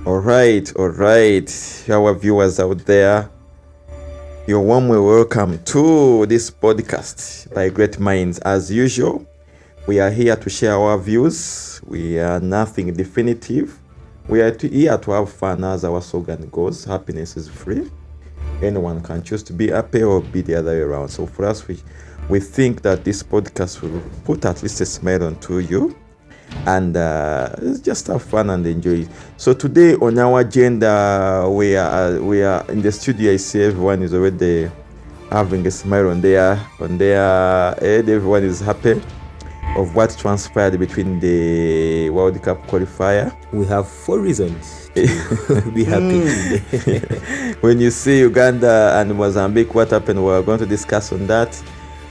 All right. Our viewers out there, you're warmly welcome to this podcast by Great Minds. As usual, we are here to share our views. We are nothing definitive. We are here to have fun, as our slogan goes. Happiness is free. Anyone can choose to be happy or be the other way around. So for us, we think that this podcast will put at least a smile onto you. And just have fun and enjoy it. So today on our agenda, we are in the studio. I see everyone is already having a smile on their head. Everyone is happy of what transpired between the World Cup qualifier. We have 4 reasons to be happy today. When you see Uganda and Mozambique, what happened? We're going to discuss on that.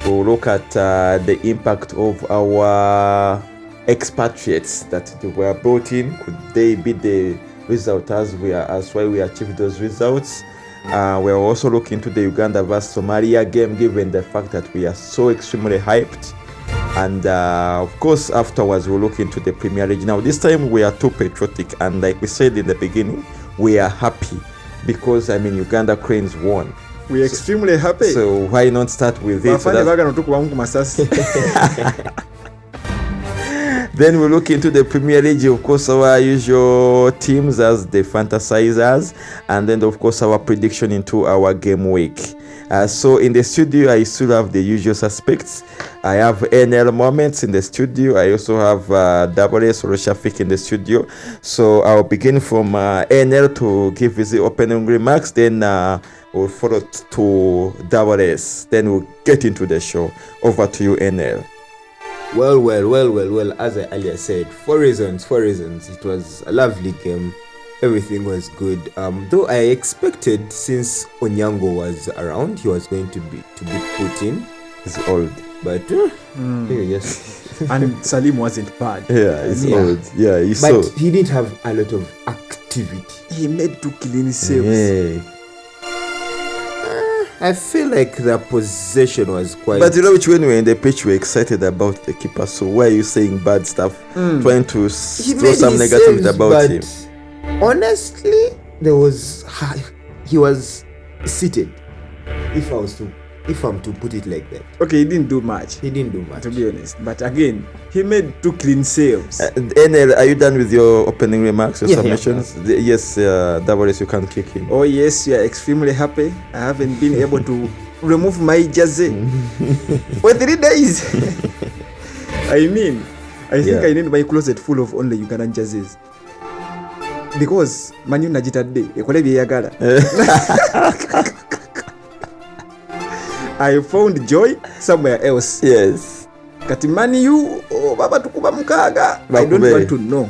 We'll look at the impact of our expatriates that were brought in. Could they be the result as why we achieved those results? We're also looking to the Uganda vs Somalia game, given the fact that we are so extremely hyped. And of course, afterwards we'll look into the Premier League. Now this time we are too patriotic, and like we said in the beginning, we are happy because Uganda Cranes won. We're extremely happy. So why not start with it? Then we look into the Premier League, of course, our usual teams as the fantasizers, and then of course our prediction into our game week. So in the studio, I still have the usual suspects. I have NL Moments in the studio. I also have Double S or Shafik in the studio. So I'll begin from NL to give his opening remarks. Then we'll follow to Double S. Then we'll get into the show. Over to you, NL. Well, as I earlier said, 4 reasons. It was a lovely game. Everything was good. Though I expected, since Onyango was around, he was going to be put in. He's old. But yes. And Salim wasn't bad. Yeah, he's old. Yeah, but he didn't have a lot of activity. He made 2 clean saves. Yeah. I feel like the possession was quite... But when we were in the pitch, we were excited about the keeper. So why are you saying bad stuff? Trying to throw some negativity about him? Honestly, he was seated. If I'm to put it like that. Okay, he didn't do much. To be honest. But again, he made 2 clean saves. NL, are you done with your opening remarks, your submissions? Yeah. Yes, Davaris, you can kick in. Oh yes, we are extremely happy. I haven't been able to remove my jersey for 3 days. I think I need my closet full of only Ugandan jerseys. Because Manu Najitade, I found joy somewhere else. Yes. Kati Manu, baba tukuba mukaga. I don't want to know.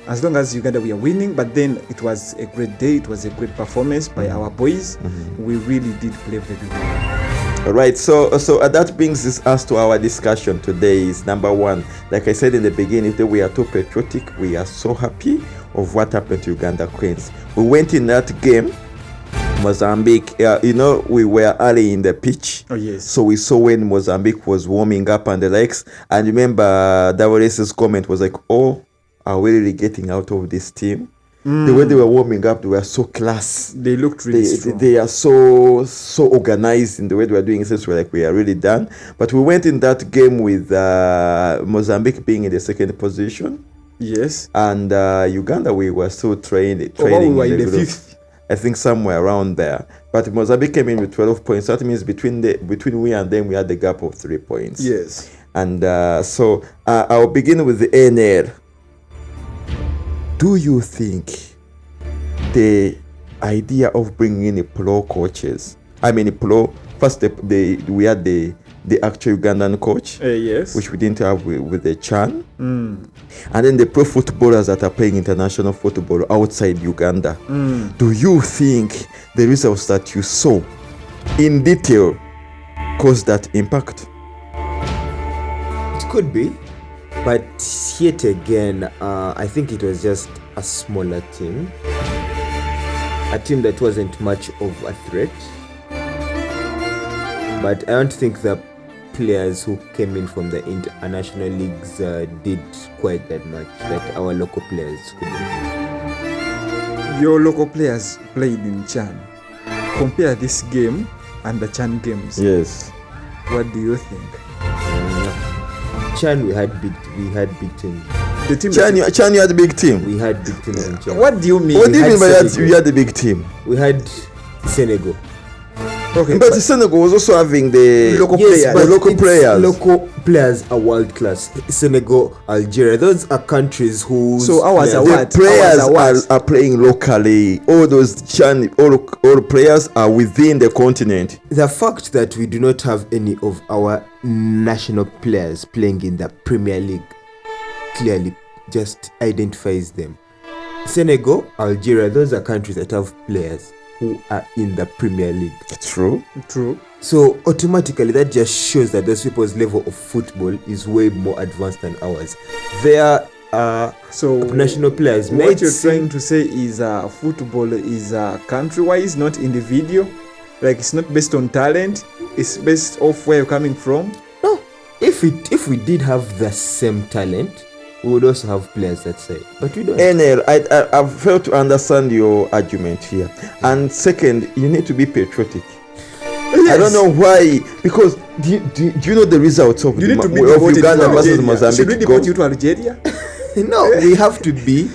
As long as Uganda we are winning, but then it was a great day. It was a great performance by our boys. We really did play very well. All right, so that brings us to our discussion today. Is number 1, like I said in the beginning, if we are too patriotic, we are so happy of what happened to Uganda Cranes. We went in that game, Mozambique, we were early in the pitch. Oh yes. So we saw when Mozambique was warming up and the likes. And remember, Davares's comment was like, "Oh, are we really getting out of this team?" The way they were warming up, they were so class. They looked really strong. They are so organized in the way they were doing it. So we are really done. But we went in that game with Mozambique being in the 2nd position. Yes. And Uganda, we were still training. We were in the 5th. I think somewhere around there. But Mozambique came in with 12 points. That means between we and them, we had the gap of 3 points. Yes. And so I'll begin with the NL. Do you think the idea of bringing in pro coaches, first we had the actual Ugandan coach, yes, which we didn't have with the Chan, and then the pro footballers that are playing international football outside Uganda. Do you think the results that you saw in detail caused that impact? It could be. But yet again, I think it was just a smaller team. A team that wasn't much of a threat. But I don't think the players who came in from the international leagues did quite that much that our local players could do. Your local players played in Chan. Compare this game and the Chan games. Yes. What do you think? Chan, we had big teams. The team Chan, you had a big team. We had big teams in Chan. What do you mean? What do you had mean by that? Senegal. You had a big team? We had Senegal. Okay, But Senegal was also having the Local Yes, players. but The local its players. local players are world class. Senegal, Algeria, those are countries whose So ours are players- what? the players Ours are what? are playing locally. All those all players are within the continent. The fact that we do not have any of our national players playing in the Premier League clearly just identifies them. Senegal, Algeria, those are countries that have players who are in the Premier League. True. True. So automatically that just shows that those people's level of football is way more advanced than ours. Their So national players what might you're seem- trying to say is football is country-wise, not individual. Like it's not based on talent. It's based off where you're coming from. No, if we did have the same talent, we would also have players that say, but we don't. NL, I've failed to understand your argument here. And second, you need to be patriotic. I don't know why, because do you know the results of, You need to be of devoted Uganda to versus Algeria. Should we Mozambique? deport you to Algeria? No, we have to be.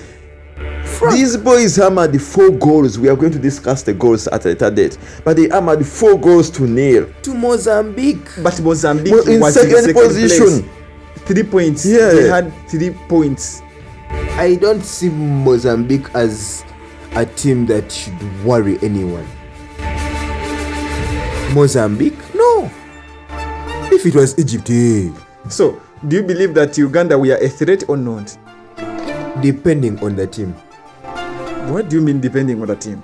These boys hammered 4 goals. We are going to discuss the goals at a later date. But they hammered 4 goals to nil. To Mozambique. But Mozambique Well, in was second in position. place. 3 points. Yeah. They had 3 points. I don't see Mozambique as a team that should worry anyone. Mozambique? No. If it was Egypt, So, do you believe that Uganda we are a threat or not? depending on the team. What do you mean depending on the team?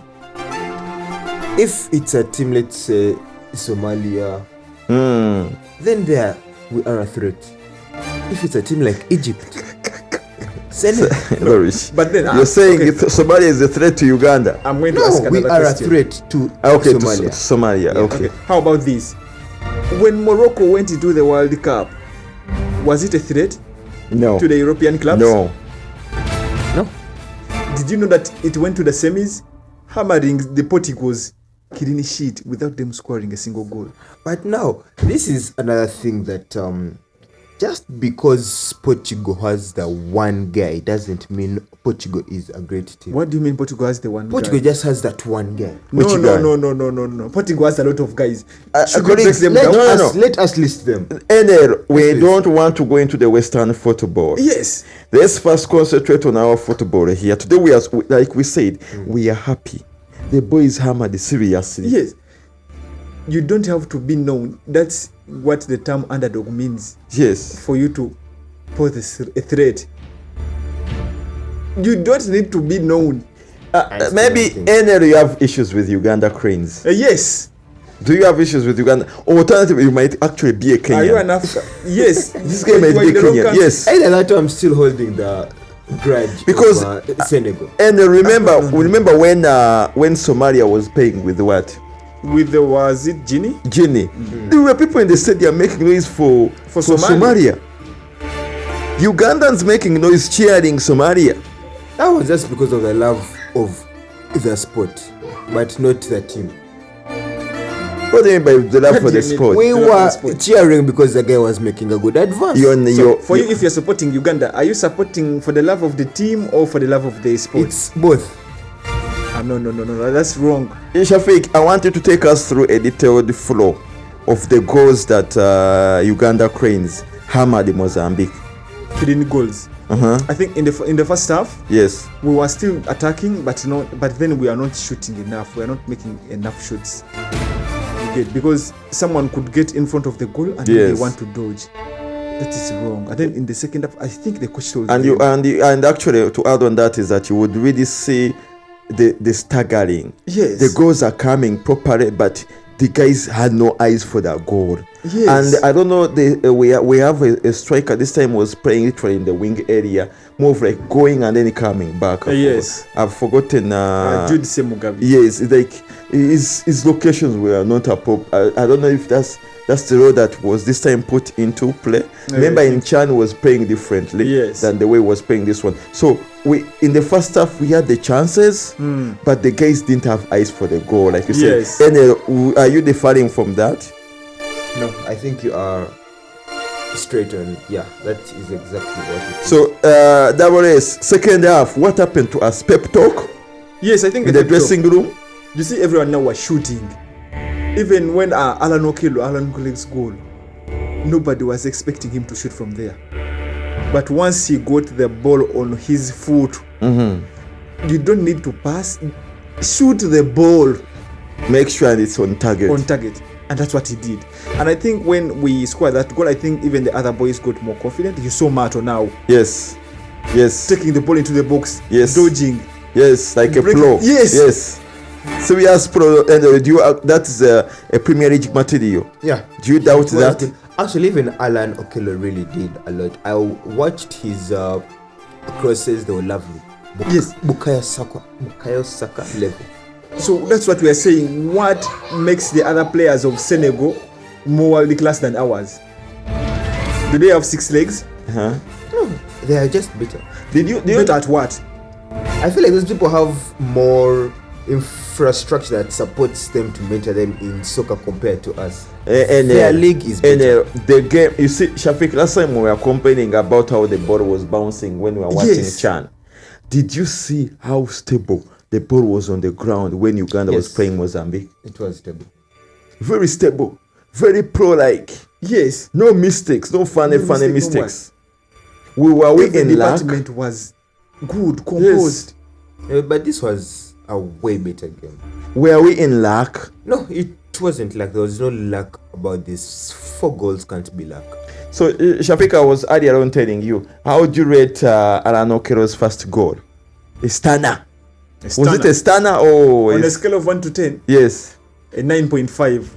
If it's a team, let's say Somalia, then there we are a threat. If it's a team like Egypt, Senegal, Lorish. But then You're saying okay, if Somalia is a threat to Uganda. I'm going to ask no, we another are question. a threat to Okay, Somalia. to Somalia. Okay. Okay, how about this? When Morocco went into the World Cup, was it a threat No. to the European clubs? No. No, Did you know that it went to the semis, hammering the Portugal's clean sheet without them scoring a single goal? but now this is another thing that just because Portugal has the one guy doesn't mean Portugal is a great team. What do you mean Portugal has the one Portugal guy? just has that one guy. No, Which no, guy? no. Portugal has a lot of guys. Should we according- break them let- down? no. Let us list them. NL, we Please. don't want to go into the Western football. Yes. Let's first concentrate on our football here. Today, we are, like we said, we are happy. The boys hammered seriously. Yes. You don't have to be known. That's what the term underdog means. Yes. For you to pose a threat. You don't need to be known. still Maybe don't think- NL, you have issues with Uganda Cranes. Yes. Do you have issues with Uganda? Or alternatively, you might actually be a Kenyan. Are you an African? Yes. This guy might You are be in the wrong Kenyan. country. Yes. Either that or I'm still holding the grudge Because- over Senegal. And remember when Somalia was playing with what? With the, was it Guinea? Guinea. There were people in the stadium making noise for Somalia. Somalia. Ugandans making noise cheering Somalia. That was just because of the love of the sport, but not the team. What do you mean by the love What for do the you mean? sport? We The love were of sport. cheering because the guy was making a good advance. You're, For you, if you're supporting Uganda, are you supporting for the love of the team or for the love of the sport? It's both. No, that's wrong. Shafiq, I want you to take us through a detailed flow of the goals that Uganda Cranes hammered in Mozambique. 3 goals. I think in the first half Yes. we were still attacking, but then we are not shooting enough. We are not making enough shots. You get, because someone could get in front of the goal and then Yes. they want to dodge. That is wrong. And then in the second half, I think the coach told And them, actually to add on that is that you would really see the staggering. yes, The goals are coming properly, but the guys had no eyes for that goal. yes, And I don't know, we have a striker this time was playing literally in the wing area, more of like going and then coming back. yes. I've forgotten. Jude Semugabi. Yes, it's like his locations were not appropriate. I don't know if that's That's the role that was this time put into play. Remember, in Chan was playing differently than the way he was playing this one. So we in the first half we had the chances, but the guys didn't have eyes for the goal, like you said. And are you differing from that? No, I think you are straight on. Yeah, that is exactly what it is. So Double S, second half, what happened to us? Pep talk? Yes, I think in the dressing room. You see, everyone now was shooting. Even when Alan Okelo's goal, nobody was expecting him to shoot from there. But once he got the ball on his foot, you don't need to pass. Shoot the ball. Make sure it's on target. On target. And that's what he did. And I think when we scored that goal, I think even the other boys got more confident. You saw Mato now. Yes. Taking the ball into the box. Yes. Dodging. Yes, like a pro. Yes. So we asked pro, and that's a Premier League material. Yeah. Do you doubt that? Actually, even Alan Okello really did a lot. I watched his crosses; they were lovely. Bukayo Saka level. So that's what we are saying. What makes the other players of Senegal more world class than ours? Do they have 6 legs? No, they are just better. Better at what? I feel like those people have more infrastructure that supports them to mentor them in soccer compared to us. Their league is better. The game, you see, Shafiq, last time we were complaining about how the ball was bouncing when we were watching Chan. Did you see how stable the ball was on the ground when Uganda was playing Mozambique? It was stable. Very stable. Very pro-like. Yes. No mistakes. No funny mistakes. We were in luck. The department was good, composed. Yes. But this was a way better game. Were we in luck? No, it wasn't luck. There was no luck about this. 4 goals can't be luck. So, Shafiq, I was earlier on telling you, how would you rate Alan Okelo's first goal? A stunner. Was it a stunner or... On a scale of 1 to 10? Yes. A 9.5.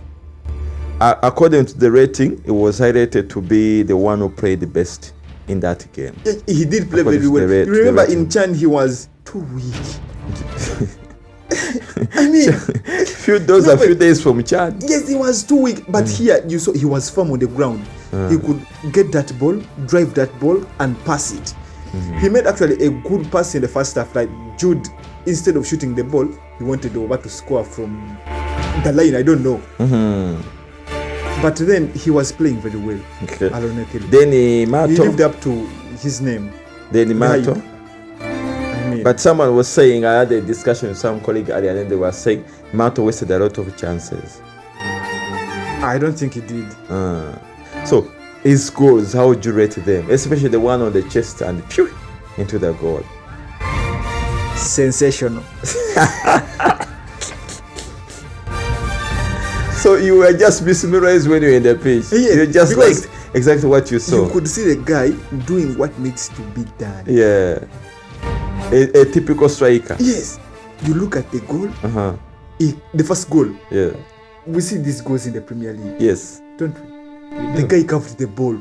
According to the rating, it was highlighted to be the one who played the best in that game. He did play very well. You remember in Chan, he was too weak. I mean, a few days from Chan. Yes, he was too weak. But here, you saw he was firm on the ground. He could get that ball, drive that ball, and pass it. He made actually a good pass in the first half. Like Jude, instead of shooting the ball, he wanted over to score from the line. I don't know. But then he was playing very well. Okay. Then Mato. He lived up to his name. Then Mato. But someone was saying, I had a discussion with some colleague earlier, and they were saying Mato wasted a lot of chances. I don't think he did. So his goals, how would you rate them? Especially the one on the chest and phew, into the goal. Sensational. So you were just mesmerized when you were in the pitch. Yeah, you just liked exactly what you saw. You could see the guy doing what needs to be done. Yeah. A typical striker. Yes. You look at the goal. The first goal. Yeah. We see these goals in the Premier League. Yes. Don't we? The guy covered the ball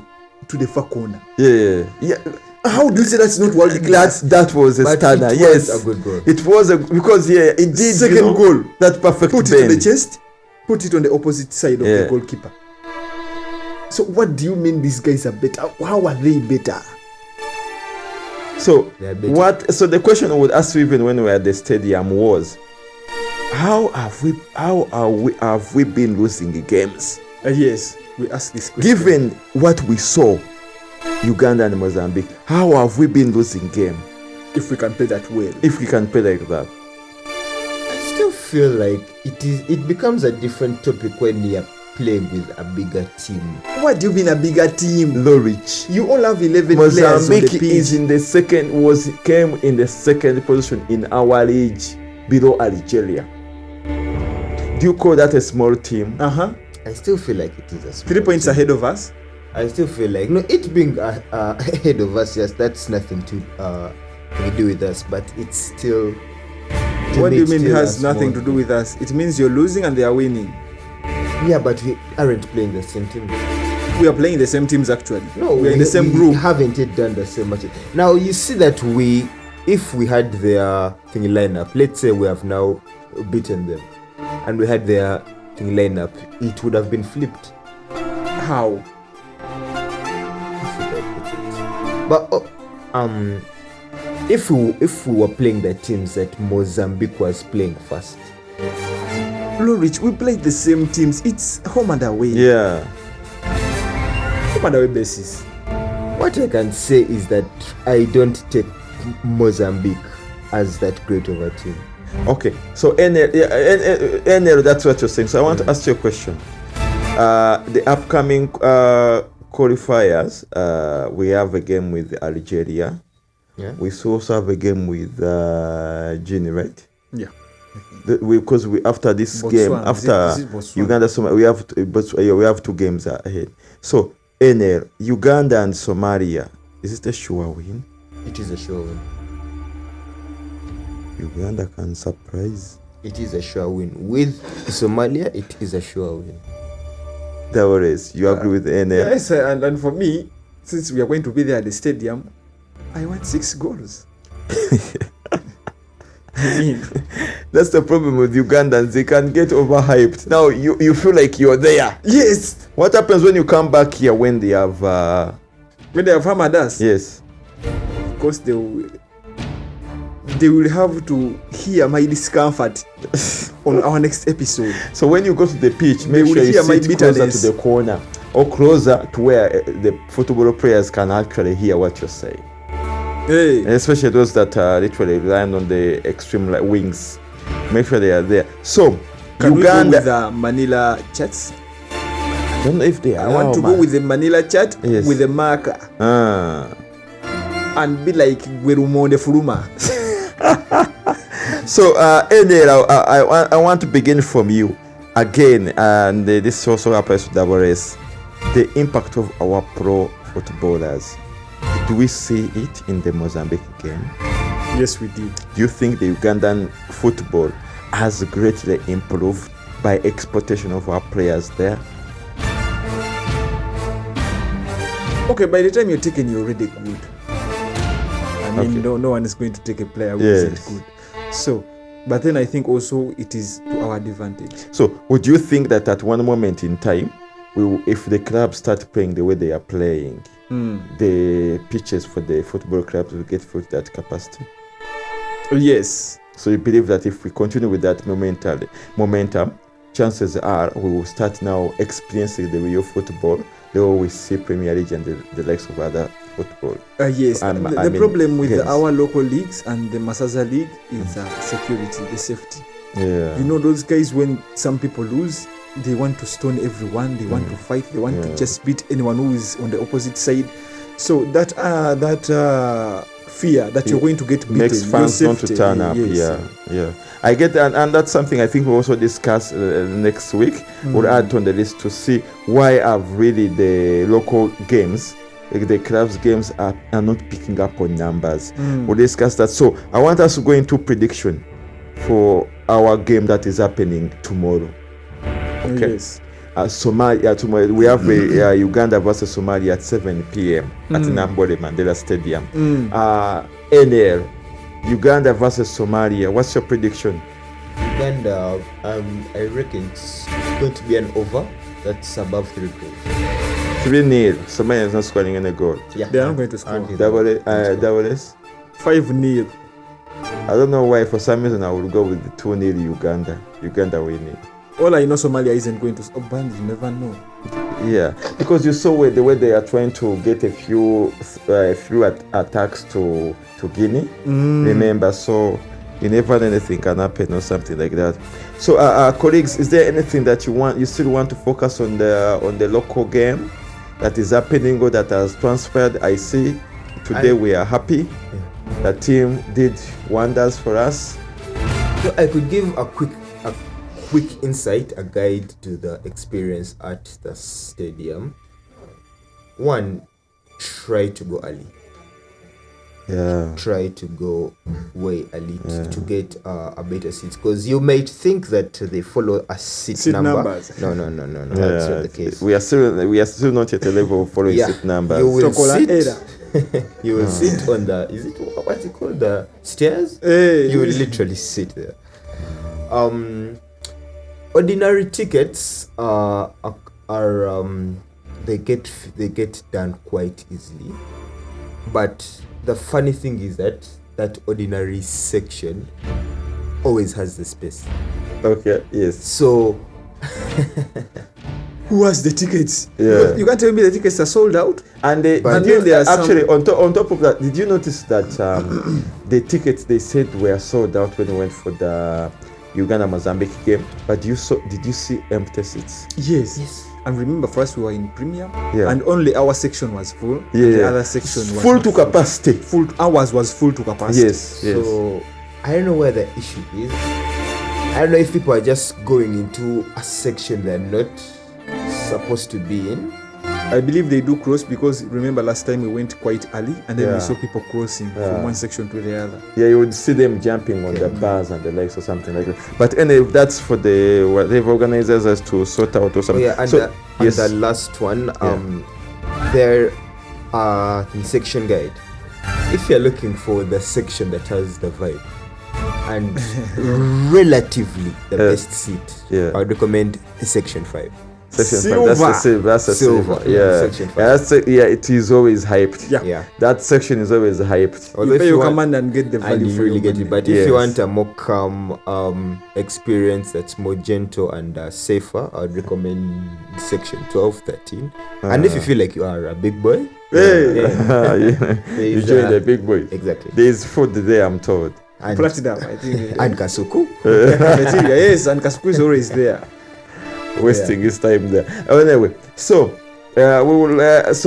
to the far corner. Yeah. How do you say that's not world class? That was a stunner. Yes. A good goal. It was because it did. Second goal. That perfect Put bend. it on the chest. Put it on the opposite side of the goalkeeper. So what do you mean these guys are better? How are they better? So what? So the question I would ask you even when we were at the stadium was, how have we been losing the games? Yes, we asked this question. Given what we saw, Uganda and Mozambique, how have we been losing game? If we can play that well. If we can play like that. I still feel like it becomes a different topic when you are playing with a bigger team. What do you mean a bigger team? Norwich. You all have 11 players on the pitch. Mozambique is in the came in the second position in our league, below Algeria. Do you call that a small team? I still feel like it is a small 3 points team. ahead of us. I still feel like it being ahead of us, yes, that's nothing to do with us, but it's still. What do you mean it has nothing to do with us? It means you're losing and they are winning. Yeah, but we aren't playing the same team. We are playing the same teams actually. No, we're in the same group. Haven't done the same match. Now you see that if we had their thing lineup, let's say we have now beaten them, and we had their thing lineup, it would have been flipped. How? But if we were playing the teams that Mozambique was playing first, Rich, we played the same teams. It's home and away. Yeah. Home and away basis. what I can say is that I don't take Mozambique as that great of a team. Okay. So NL, that's what you're saying. So I want to ask you a question. The upcoming qualifiers, we have a game with Algeria. Yeah. We also have a game with Guinea, right? Yeah. Because after this Botswana. game, Is after it Botswana? Uganda, Somalia, we have 2 games ahead. So NL, Uganda and Somalia, is it a sure win? It is a sure win. Uganda can surprise. It is a sure win. With Somalia, it is a sure win. Dawres, you agree with NL? Yes, and for me, since we are going to be there at the stadium, I want 6 goals. I mean, That's the problem with Ugandans. They can get overhyped. Now you feel like you're there. yes, What happens when you come back here when they have when they have hammered us, yes? of course they will have to hear my discomfort on our next episode. So when you go to the pitch, make will sure you hear my sit closer bitterness. to the corner or closer to where the football players can actually hear what you're saying. Hey, And especially those that are literally relying on the extreme wings. Make sure they are there. So can Uganda, we go with the Manila chats? I don't know if they are. I want to go with the Manila chat Yes. with the marker and be like Gwerumonde Furuma. So NL, I want to begin from you again, and this also applies to WRS. The impact of our pro footballers. Do we see it in the Mozambique game? Yes, we did. Do you think the Ugandan football has greatly improved by exportation of our players there? Okay, by the time you're taken, you're already good. I mean, Okay. no one is going to take a player who Yes. isn't good. So, but then I think also it is to our advantage. So would you think that at one moment in time, if the clubs start playing the way they are playing, the pitches for the football clubs will get filled to that capacity? Yes. So you believe that if we continue with that momentum, chances are we will start now experiencing the real football, the way we see Premier League and the likes of other football. Yes. The problem with games. our local leagues and the Masaza League is security, the safety. Yeah. You know, those guys, when some people lose, they want to stone everyone, they want to fight, they want to just beat anyone who is on the opposite side. So that fear that you're going to get beaten makes fans your want to safety, turn up. yes. Yeah. I get that, and that's something I think we'll also discuss next week. We'll add on the list to see why have really the local games, like the clubs games, are not picking up on numbers. We'll discuss that. So I want us to go into prediction for our game that is happening tomorrow. Okay. Yes. Somalia tomorrow. We have Uganda versus Somalia at 7 p.m. at Namboole Mandela Stadium. NL, Uganda versus Somalia. What's your prediction? Uganda, I reckon it's going to be an over. That's above 3 goals. 3-0. Somalia is not scoring any goal. Yeah, They are not going to score. Double S. 5-0. I don't know why. For some reason, I will go with the 2-0 Uganda. Uganda winning. All I know, Somalia isn't going to score. Band, you never know. Yeah, because you saw the way they are trying to get a few attacks to Guinea. Remember, so you never know, anything can happen or something like that. So, colleagues, is there anything that you still want to focus on the local game that is happening or that has transpired? I see today we are happy. The team did wonders for us. So I could give a quick insight, a guide to the experience at the stadium. One, try to go early. Yeah. Try to go way early to get a better seat, because you might think that they follow a seat number. Numbers. No, that's not the case. We are still not at the level of following seat numbers. You will Chocolate sit. You will sit on the. Is it what's it called? The stairs. Hey. You will literally sit there. Ordinary tickets are they get done quite easily. But the funny thing is that ordinary section always has the space. Okay, yes. So Who has the tickets? Yeah. You can't tell me the tickets are sold out. And But then then there are actually on top of that, did you notice that the tickets they said were sold out when we went for the Uganda Mozambique game? But did you see empty seats? Yes. And remember, first we were in premium, Yeah. and only our section was full. Yeah. And the other section was full not to capacity. Full. Ours was full to capacity. Yes. So I don't know where the issue is. I don't know if people are just going into a section they're not supposed to be in. I believe they do cross because remember last time we went quite early and then Yeah. we saw people crossing from one section to the other. Yeah, you would see them jumping on the bars and the likes or something like that. But anyway, that's for the whatever organizers has to sort out or Oh something. yeah, and, so, yes. and the last one, there in section guide. If you're looking for the section that has the vibe and relatively the best seat, I would recommend section 5. Section 5, that's the silver. Yeah. Section 5. It is always hyped. Yeah. That section is always hyped. Although You pay if your want- command and get the and value you for really your get money. it. But if you want a more calm experience that's more gentle and safer, I would recommend section 12, 13. And if you feel like you are a big boy, Hey, there you is, join the big boys. exactly. There is food there, I'm told. And, Platinum, I think. and Kasuku. Cafeteria, yes, and Kasuku is always there. Wasting his time there. Anyway, so we will. Is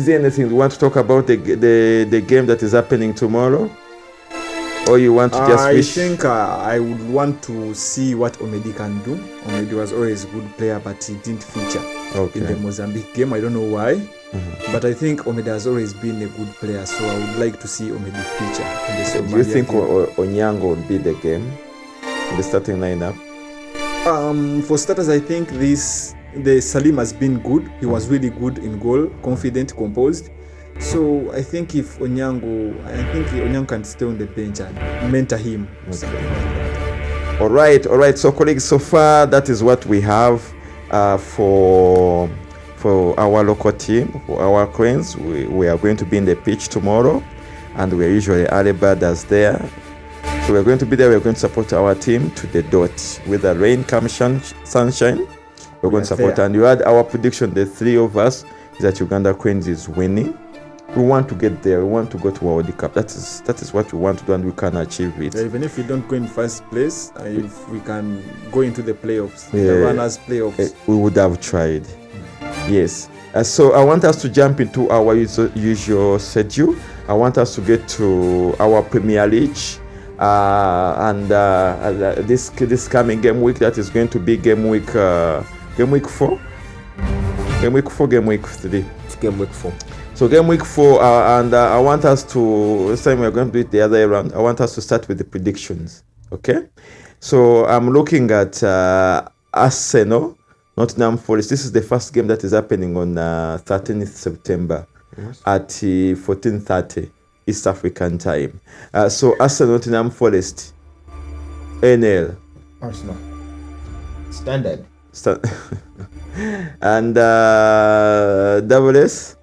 there anything you want to talk about the game that is happening tomorrow, or you want to just I wish? think I would want to see what Omedi can do. Omedi was always a good player, but he didn't feature in the Mozambique game. I don't know why, but I think Omedi has always been a good player, so I would like to see Omedi feature in the Somalia Do you think game. Onyango will be the game, the starting lineup? For starters, I think the Salim has been good. He was really good in goal, confident, composed. So I think if Onyango can stay on the bench and mentor him. Something like that. All right. So colleagues, so far that is what we have for our local team, for our Cranes. We are going to be in the pitch tomorrow, and we are usually early birders there. So we're going to be there. We're going to support our team to the dot. Whether rain comes, sunshine, we're going to support. there. And you had our prediction, the three of us, is that Uganda Cranes is winning. We want to get there. We want to go to World Cup. That is what we want to do, and we can achieve it. Even if we don't go in first place, if we can go into the playoffs, Yeah. the runners playoffs. We would have tried. Yes. So I want us to jump into our usual schedule. I want us to get to our Premier League. And this coming game week, that is going to be game week 4, game week 3. It's game week 4. So game week 4, and I want us to, this time we're going to do it the other way around. I want us to start with the predictions. Okay, so I'm looking at Arsenal, Nottingham Forest. This is the first game that is happening on 13th September at 14:30 East African time. So Arsenal, Nottingham Forest, NL. Arsenal. Standard. And double S.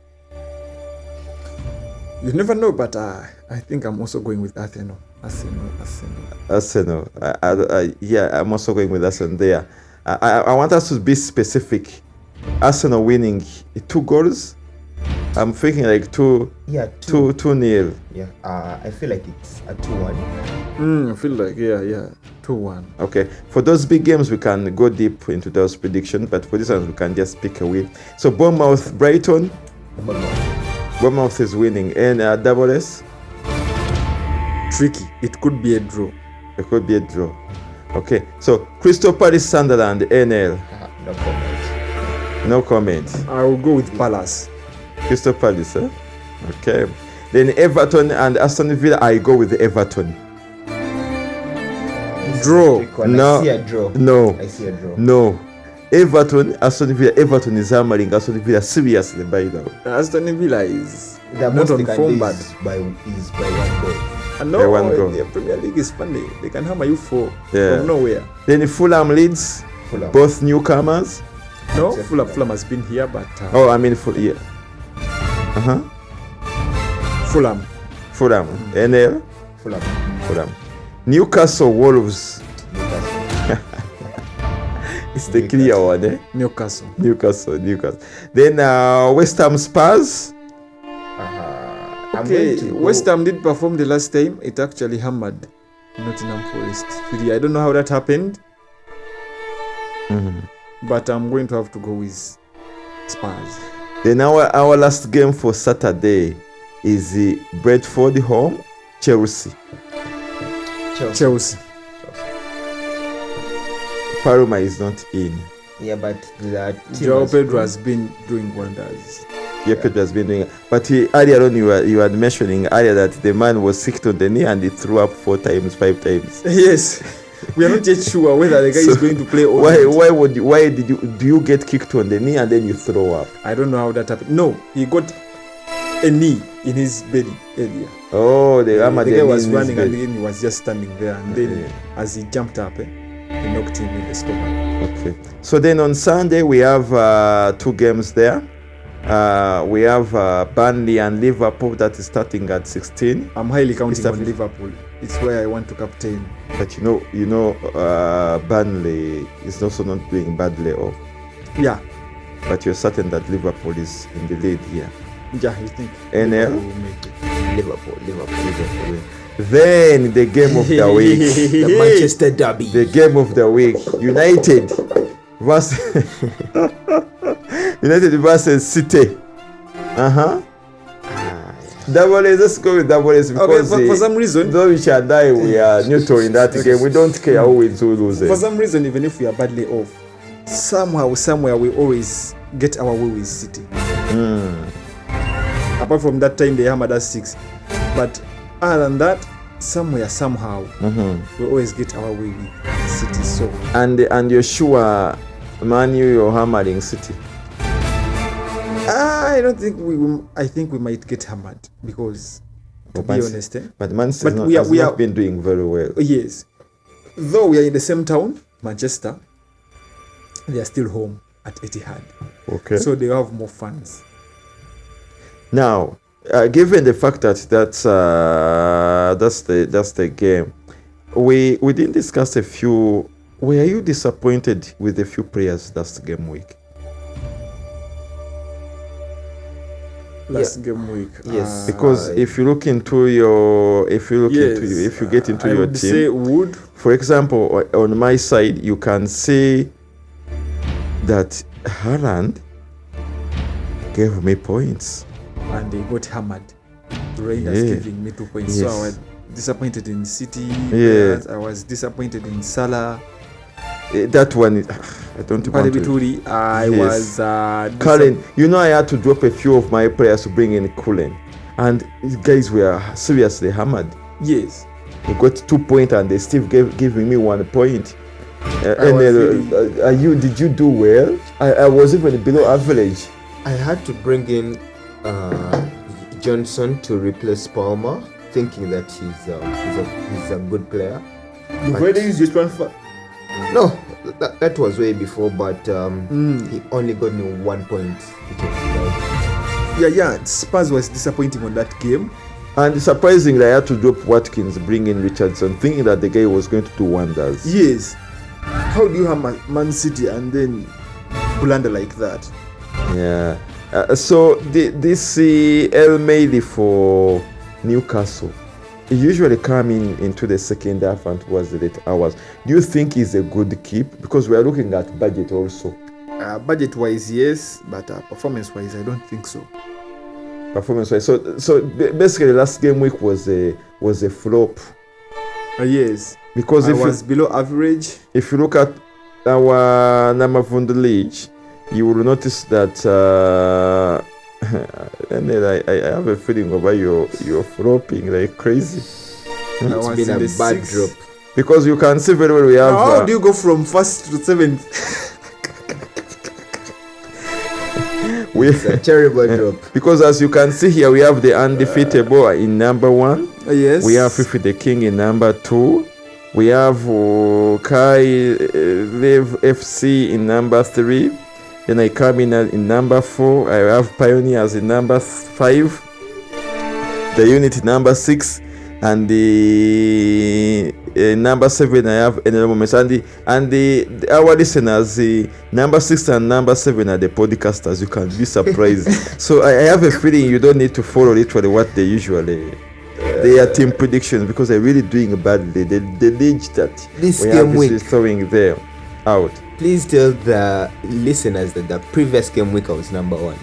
You never know, but I think I'm also going with Arsenal. Arsenal. I'm also going with Arsenal there. I want us to be specific. Arsenal winning 2 goals. I'm thinking like 2-0. Yeah. I feel like it's a 2-1. I feel like 2-1. Okay. For those big games, we can go deep into those predictions, but for this one, we can just pick a win. So Bournemouth, Brighton. Bournemouth is winning. And double S. Tricky. It could be a draw. It could be a draw. Okay. So Crystal Palace, Sunderland, NL. No comment. No comment. I will go with Palace. Crystal Palace, eh? Okay. Then Everton and Aston Villa, I go with Everton. Draw. No. I see a draw. No. I see a draw. No. Everton, Aston Villa. Everton is hammering Aston Villa seriously by now. Aston Villa is The not most on they can form, do but is by 1 goal. and By one goal. the Premier League is funny. They can hammer you Yeah. from nowhere. Then Fulham, Leeds, Fulham. both newcomers. No, Fulham has been here, but yeah. Fulham. NL. Fulham. Newcastle Wolves. It's the clear one, eh? Newcastle. Then West Ham Spurs. Okay, West Ham did perform the last time. It actually hammered Nottingham Forest 3. I don't know how that happened. But I'm going to have to go with Spurs. Then our last game for Saturday is the Brentford home, Chelsea. Parma is not in. Yeah, but Joao Pedro has been doing wonders. Yeah, Pedro has been doing it. But earlier on, you were mentioning earlier that the man was sick on the knee and he threw up 5 times. Yes. We are not yet sure whether the guy is going to play or not. Why do you get kicked on the knee and then you throw up? I don't know how that happened. No, he got a knee in his belly earlier. Oh, the guy was running and then he was just standing there, and then as he jumped up, he knocked him in the stomach. Okay. So then on Sunday we have 2 games there. We have Burnley and Liverpool that is starting at 16. I'm highly counting on Liverpool. It's where I want to captain. But you know, Burnley is also not doing badly. Yeah. But you're certain that Liverpool is in the lead here. Yeah, I think. NL? Liverpool. Then the game of the week. The Manchester Derby. The game of the week. United versus City. Double A's, let's go with double A's because for some reason, though Rich and I, we are neutral in that game. We don't care who wins, who loses. For some reason, even if we are badly off, somewhere we always get our way with City. Apart from that time they hammered us 6, but other than that, somehow we always get our way with City. So and you're sure, Man U, you're hammering City? I don't think I think we might get hammered because, to be honest, but Man City has not been doing very well. Yes, though we are in the same town, Manchester, they are still home at Etihad. Okay. So they have more fans. Now, given the fact that that's the game, we didn't discuss a few. Were you disappointed with a few players last game week? Game week. Yes. Because if you get into your team, say Wood. For example, on my side, you can see that Haaland gave me points. And they got hammered. Rangers giving me 2 points. Yes. So I was disappointed in City. Yeah. I was disappointed in Salah. That one, I don't want to. I was Cullen. You know, I had to drop a few of my players to bring in Cullen, and these guys were seriously hammered. Yes. They got 2 points and they still giving me 1 point. Did you do well? I was even below average. I had to bring in Johnson to replace Palmer, thinking that he's a good player. You've already used your transfer? No, that was way before, but he only got me 1 point. Yeah. Spurs was disappointing on that game. And surprisingly, I had to drop Watkins, bring in Richardson, thinking that the guy was going to do wonders. Yes. How do you have Man City and then blunder like that? Yeah. So this El Meili for Newcastle, he usually coming into the second half and towards the late hours. Do you think he's a good keep? Because we are looking at budget also. Budget-wise, yes, but performance-wise, I don't think so. Performance-wise, so basically, last game week was a flop. Yes, because I was below average. If you look at our number from the league, you will notice that. And then I have a feeling about you're flopping like crazy. It's been a bad drop. Because you can see very well we have. How do you go from 1st to 7th? It's a terrible drop. Because as you can see here, we have the undefeatable in number 1. Yes. We have Fifi the King in number 2. We have Kai Live FC in number 3. Then I come in number 4. I have Pioneers in number 5. The unit number 6. And the number 7 I have NL Moments. And our listeners, number 6 and number 7 are the podcasters. You can be surprised. So I have a feeling you don't need to follow literally what they usually. They are team predictions because they're really doing badly. The league that This we game have week. is throwing them out. Please tell the listeners that the previous game week I was number 1.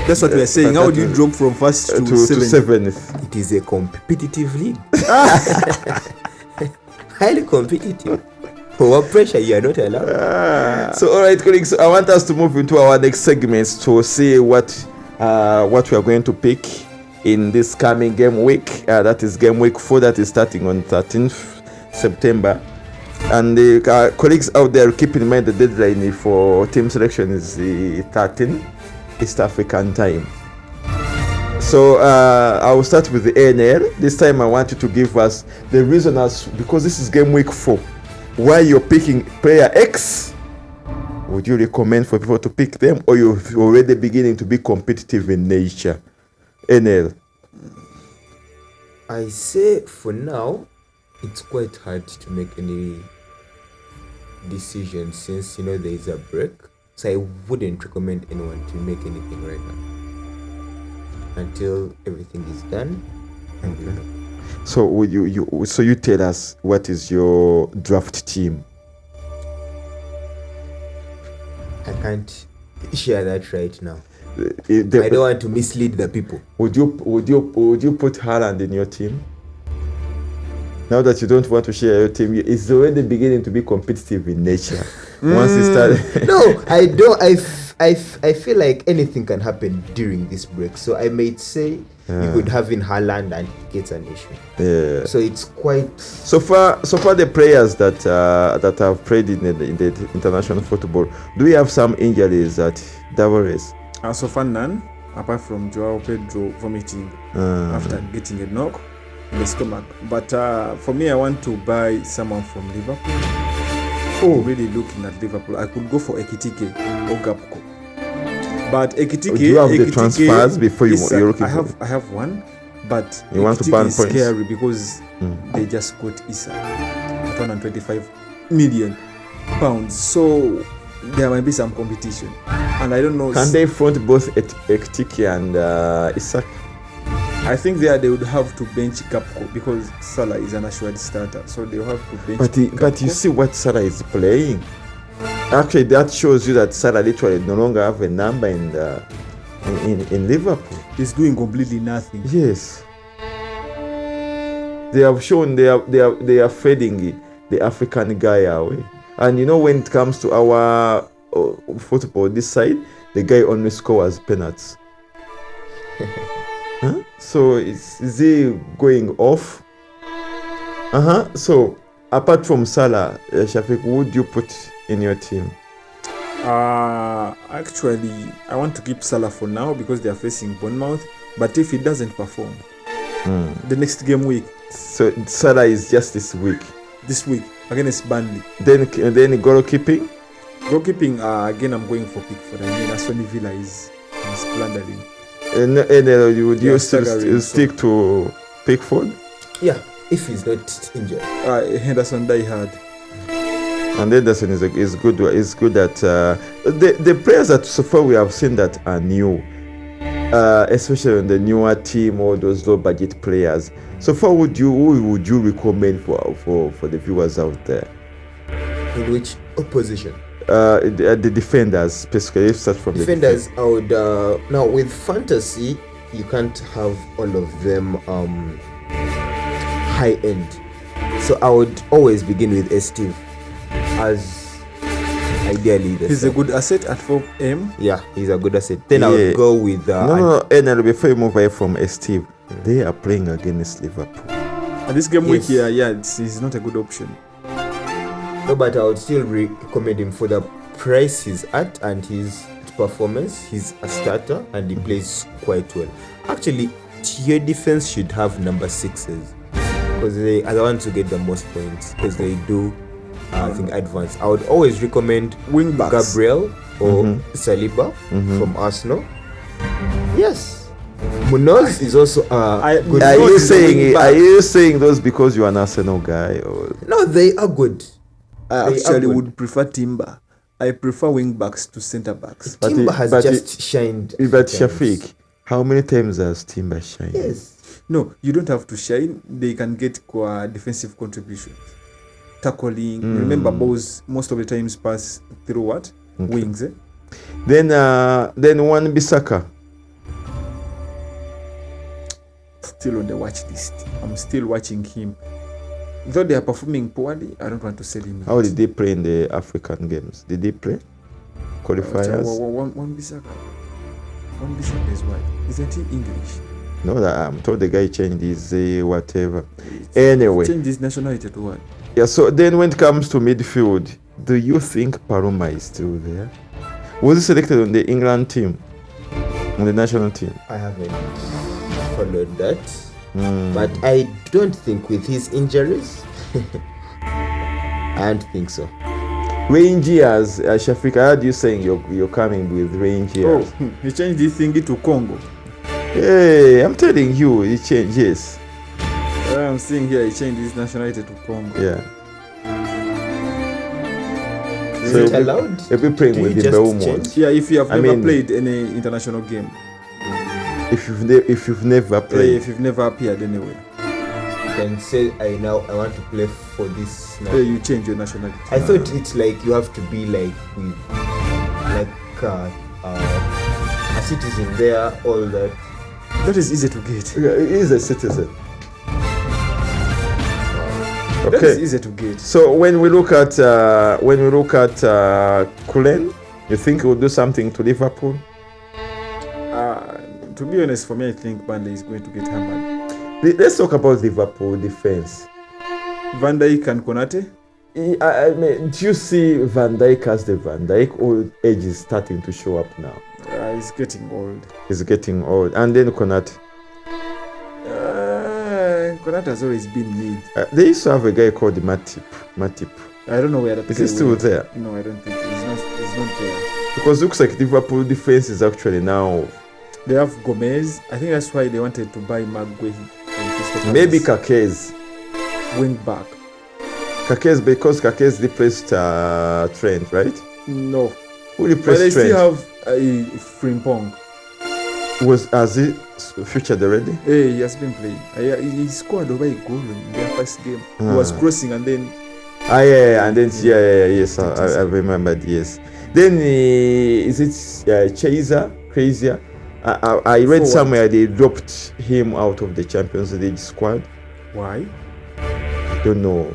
That's what we are saying. How do you drop from first to 7th? It is a competitive league. Highly competitive. For pressure, you are not allowed. So, all right, colleagues, I want us to move into our next segments to see what we are going to pick in this coming game week. That is game week 4 that is starting on 13th September. And the colleagues out there, keep in mind the deadline for team selection is 13 East African time. So I will start with the ANL. This time I want you to give us the reason because this is game week 4. Why you're picking player X? Would you recommend for people to pick them, or you're already beginning to be competitive in nature? NL. I say for now, it's quite hard to make any decision since there is a break. So I wouldn't recommend anyone to make anything right now until everything is done. So would you tell us what is your draft team? I can't share that right now. I don't want to mislead the people. Would you put Haaland in your team? Now that you don't want to share your team, it's already beginning to be competitive in nature. Once you start. No, I don't. I feel like anything can happen during this break. So I might say you could have in Haaland and he gets an issue. Yeah. So it's quite. So far the players that have played in the international football, do we have some injuries at Davos? So far none, apart from Joao Pedro vomiting after getting a knock in the stomach. But for me, I want to buy someone from Liverpool. Really looking at Liverpool, I could go for Ekitike or Gapco. But Ekitike, do you have the transfers before you're looking I have one, but you want to ban is points? Scary because they just got Issa at 125 million pounds. So there might be some competition, and I don't know. Can they front both Ekitike and Isak? I think they would have to bench Gapco because Salah is an assured starter, so they'll have to bench. But you see what Salah is playing. Actually, that shows you that Salah literally no longer have a number in Liverpool. He's doing completely nothing. Yes, they have shown they are fading the African guy away. And when it comes to our football this side, the guy only scores penalties. So is he going off? So apart from Salah, Shafiq, who would you put in your team? Actually, I want to keep Salah for now because they are facing Bournemouth. But if he doesn't perform, the next game week. So Salah is just this week. This week against Burnley. Then goalkeeping. Goalkeeping again. I'm going for Pickford. I mean, Aston Villa is plundering. And would you still stick to Pickford? Yeah, if he's not injured. Henderson die hard. And Henderson is good. Is good at the players that so far we have seen that are new, especially on the newer team or those low budget players. So far, who would you recommend for the viewers out there? In which opposition? The defenders, specifically. Start from defenders. I would now with fantasy, you can't have all of them high end. So I would always begin with Steve as ideally he's a good asset at 4M. Yeah, he's a good asset. Then I would go with no. Before you move away from Steve, they are playing against Liverpool. And this game week here, it's not a good option. No, but I would still recommend him for the price he's at and his performance. He's a starter and he plays quite well. Actually, your defense should have number 6s because they are the ones who get the most points because they do I think advance. I would always recommend Wing backs. Gabriel or Saliba from Arsenal. Yes, Munoz is also good. Are you Munoz is a wing saying? back. Are you saying those because you're an Arsenal guy? Or No, they are good. I They actually are good. would prefer Timber. I prefer wing backs to centre backs. But Timber it- has but just shined. but times. Shafiq, how many times has Timber shined? Yes. No, you don't have to shine. They can get defensive contributions, tackling. Remember, balls most of the times pass through what wings. Then one Bissaka. Still on the watch list. I'm still watching him. Though they are performing poorly, I don't want to sell him. How did they play in the African games? Did they play qualifiers? One Bissaka. One Bissaka is what? Isn't he English? No, that I'm told the guy changed his whatever. Anyway, Change his nationality to what? yeah. So then, when it comes to midfield, do you think Paroma is still there? Was he selected on the England team, on the national team? I haven't followed that, but I don't think with his injuries, I don't think so. Rangers, Shafiq, I heard you saying you're coming with Rangers. He changed this thingy to Congo. Hey, I'm telling you, he changed. Yes, I'm seeing here he changed his nationality to Congo. yeah. Is So it if we- allowed? if we playing Do with you the just Belmont, change? Yeah, if you have I never mean- played any international game, if you've never played, if you've never appeared anyway, You can say I want to play for this. Now. you change your nationality. I thought it's like you have to be like with a citizen there, all that. That is easy to get. he is a citizen. That is Okay. easy to get. So when we look at Cullen, you think he will do something to Liverpool? To be honest, for me, I think Burnley is going to get hammered. Let's talk about Liverpool defense. Van Dijk and Konate. I mean, do you see Van Dijk as the Van Dijk, or age is starting to show up now? He's getting old. He's getting old, and then Konate. Konate has always been mid. They used to have a guy called Matip. I don't know where that Is he still there? No, I don't think he's not there. Because it looks like Liverpool defense is actually now They have Gomez. I think that's why they wanted to buy Maguire. maybe Kakez. Wing back. Kakez, because Kakez replaced Trent, right? No. Who But they replaced still Trent? have Frimpong. Has he featured already? Hey, he has been playing. He scored over a goal in their first game. He was crossing and then Yeah, and then yes, I remembered. Yes. Then is it Chaser? Crazier? I read Forward. somewhere they dropped him out of the Champions League squad. why? I don't know,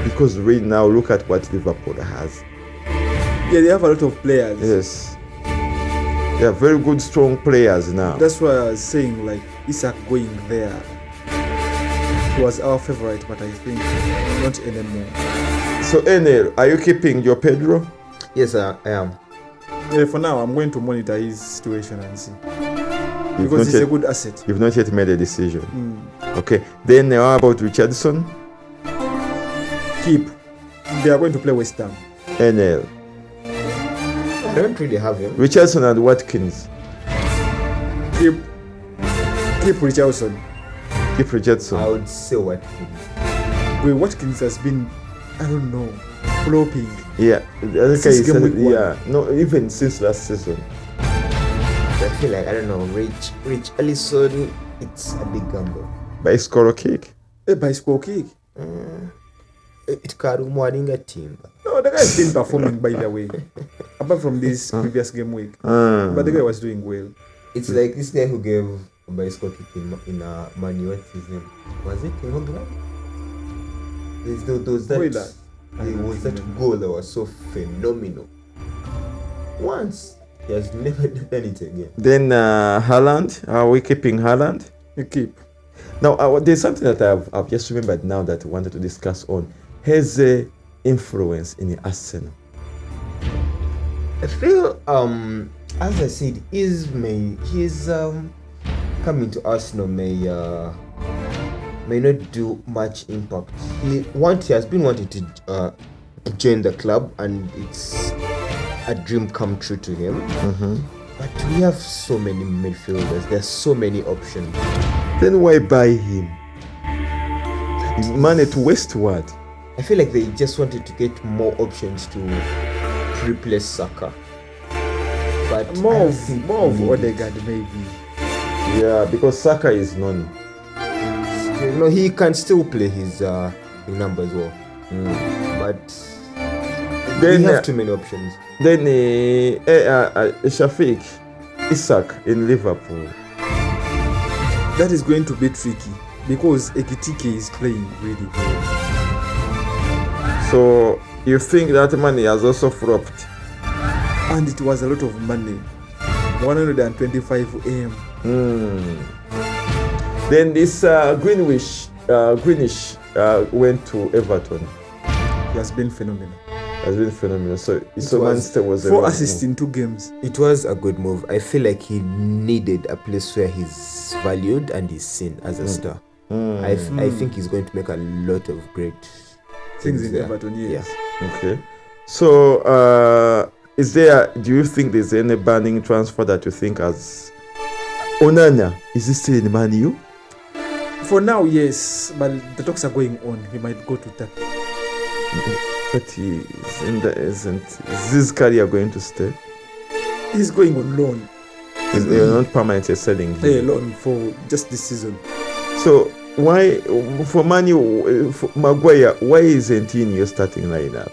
because right now look at what Liverpool has. Yeah, they have a lot of players. Yes, they are very good, strong players now. That's why I was saying like Isak going there. He was our favorite, but I think not anymore. So Enel, are you keeping your Pedro? Yes, I am. Yeah, for now, I'm going to monitor his situation and see You've because not he's a yet- good asset. You've not yet made a decision. Mm. Okay. Then how about Richardson? Keep. They are going to play West Ham. Enel, I don't really have him. Richardson and Watkins. Keep Richardson. Keep Richardson. I would say what. Wait, Watkins has been, I don't know, flopping. Yeah, the other guy Since is game week one. yeah, no, even since last season. I feel like I don't know. Rich Ellison. It's a big gamble. By score kick. By score kick. It can't morning a team. No, the guy has been performing by the way. Apart from this previous game week. But the guy was doing well. It's like this guy who gave a bicycle kick in Man U. What's his name? Was it Uganda? There was that. Wait, that. There was that goal that was so phenomenal. Once he has never done it again. Then Haaland. Are we keeping Haaland? You keep. Now there's something that I've just remembered now that I wanted to discuss on. Has influence in Arsenal. I feel as I said, his coming to Arsenal may not do much impact. He has been wanting to join the club, and it's a dream come true to him. But we have so many midfielders. There's so many options. Then why buy him? Money to waste what? I feel like they just wanted to get more options to replace Saka. But More of Odegaard maybe. Yeah, because Saka is known. No, he can still play his number as well. But Then we have too many options. Then Shafiq Isak in Liverpool. That is going to be tricky because Ekitike is playing really well. So you think that money has also flopped? And it was a lot of money. 125 AM. Then this Greenish went to Everton. He has been phenomenal. So Manchester was 4 assists in 2 games. It was a good move. I feel like he needed a place where he's valued and he's seen as a star. I think he's going to make a lot of great Things in there. Everton, yes. Okay. So do you think there's any burning transfer that you think has Onana? Is he still in Man U? For now, yes, but the talks are going on. He might go to Turkey. But isn't his career going to stay? He's going on loan. They're not permanently selling him. Loan for just this season. So why for Man U, for Maguire, why isn't he in your starting lineup?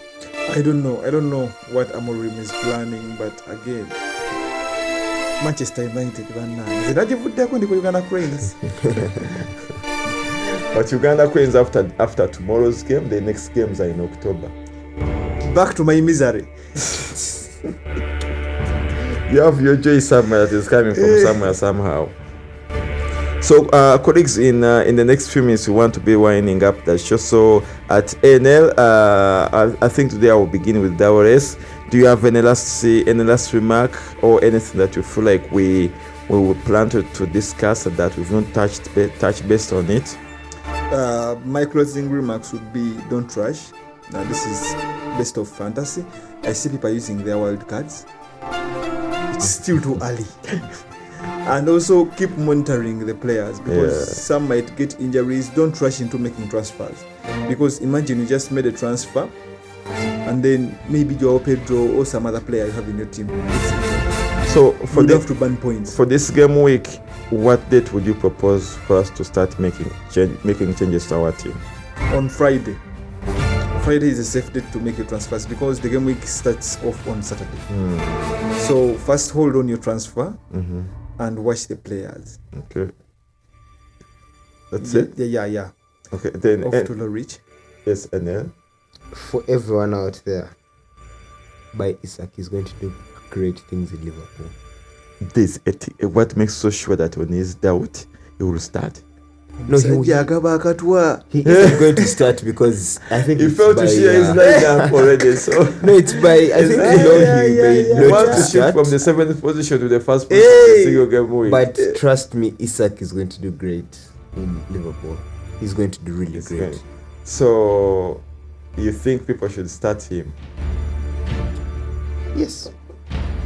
I don't know what Amorim is planning, but again, Manchester United zinajivuddeko kwenda ku Uganda Cranes. But Uganda Cranes after tomorrow's game, the next games are in October. Back to my misery. You have your joy somewhere that is coming from somewhere somehow. So, colleagues, in the next few minutes, we want to be winding up the show. So, at ANL, I think today I will begin with Dawres. Do you have any last remark or anything that you feel like we will plan to discuss that we've not touched based on it? My closing remarks would be: don't rush. Now, this is best of fantasy. I see people using their wild cards. It's still too early. And also keep monitoring the players because some might get injuries. Don't rush into making transfers because imagine you just made a transfer and then maybe Joao Pedro or some other player you have in your team. So you have to burn points. For this game week, what date would you propose for us to start making changes to our team? On Friday. Friday is a safe date to make your transfers because the game week starts off on Saturday. So first hold on your transfer and watch the players. Okay. That's it? Yeah. Okay, then off to the reach. Yes, and then? For everyone out there, by Isak is going to do great things in Liverpool. What makes so sure that when he's doubt, he will start? No, he isn't going to start because I think he failed to share his lineup already. So no, it's by I think he wants to shift from the 7th position to the first position of the single game week. But trust me, Isak is going to do great in Liverpool. He's going to do really great. So you think people should start him? Yes.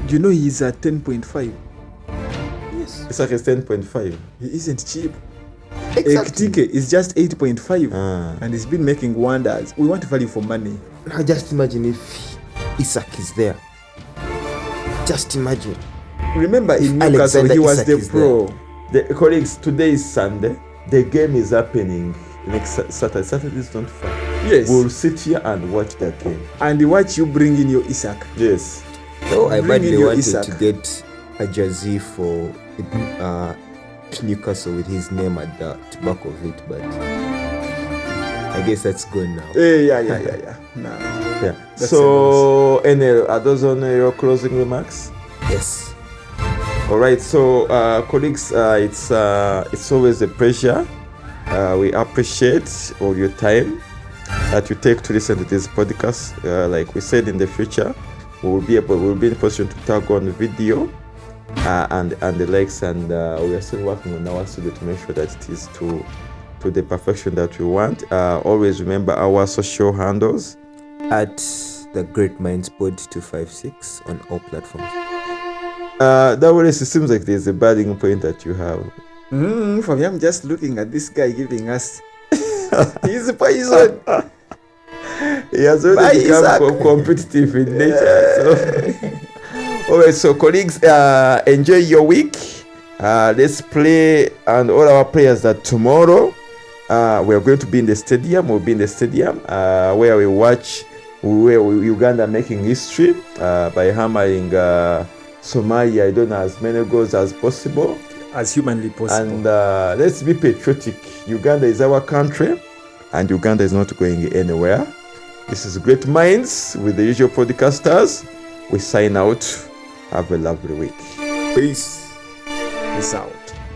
You know he's at 10.5. Yes. Isak is 10.5. He isn't cheap. Exactly. Ekitike is just 8.5 and he's been making wonders. We want value for money. Now just imagine if Isak is there. Just imagine. Remember in Newcastle he was the pro. The colleagues, today is Sunday. The game is happening next Saturday. Saturday is not far. Yes. We'll sit here and watch the game. And watch you bring in your Isak. Yes. So I badly wanted to get a jersey for Newcastle with his name at the back of it, but I guess that's gone now. Yeah. Nah. Yeah. So, NL, are those on your closing remarks? Yes. All right. So, colleagues, it's always a pleasure. We appreciate all your time that you take to listen to this podcast. Like we said, in the future, we'll be in a position to tag on the video. And the likes, and we are still working on our studio to make sure that it is to the perfection that we want. Always remember our social handles at the Great Minds Pod 256 on all platforms. That always seems like there's a burning point that you have. For me, I'm just looking at this guy giving us his poison. He has already become competitive in nature. So. Alright, so colleagues, enjoy your week. Let's play, and all our players that tomorrow we are going to be in the stadium. We'll be in the stadium where we watch Uganda making history by hammering Somalia, I don't know, as many goals as possible. As humanly possible. And let's be patriotic. Uganda is our country, and Uganda is not going anywhere. This is Great Minds with the usual podcasters. We sign out. Have a lovely week. Peace. Peace out.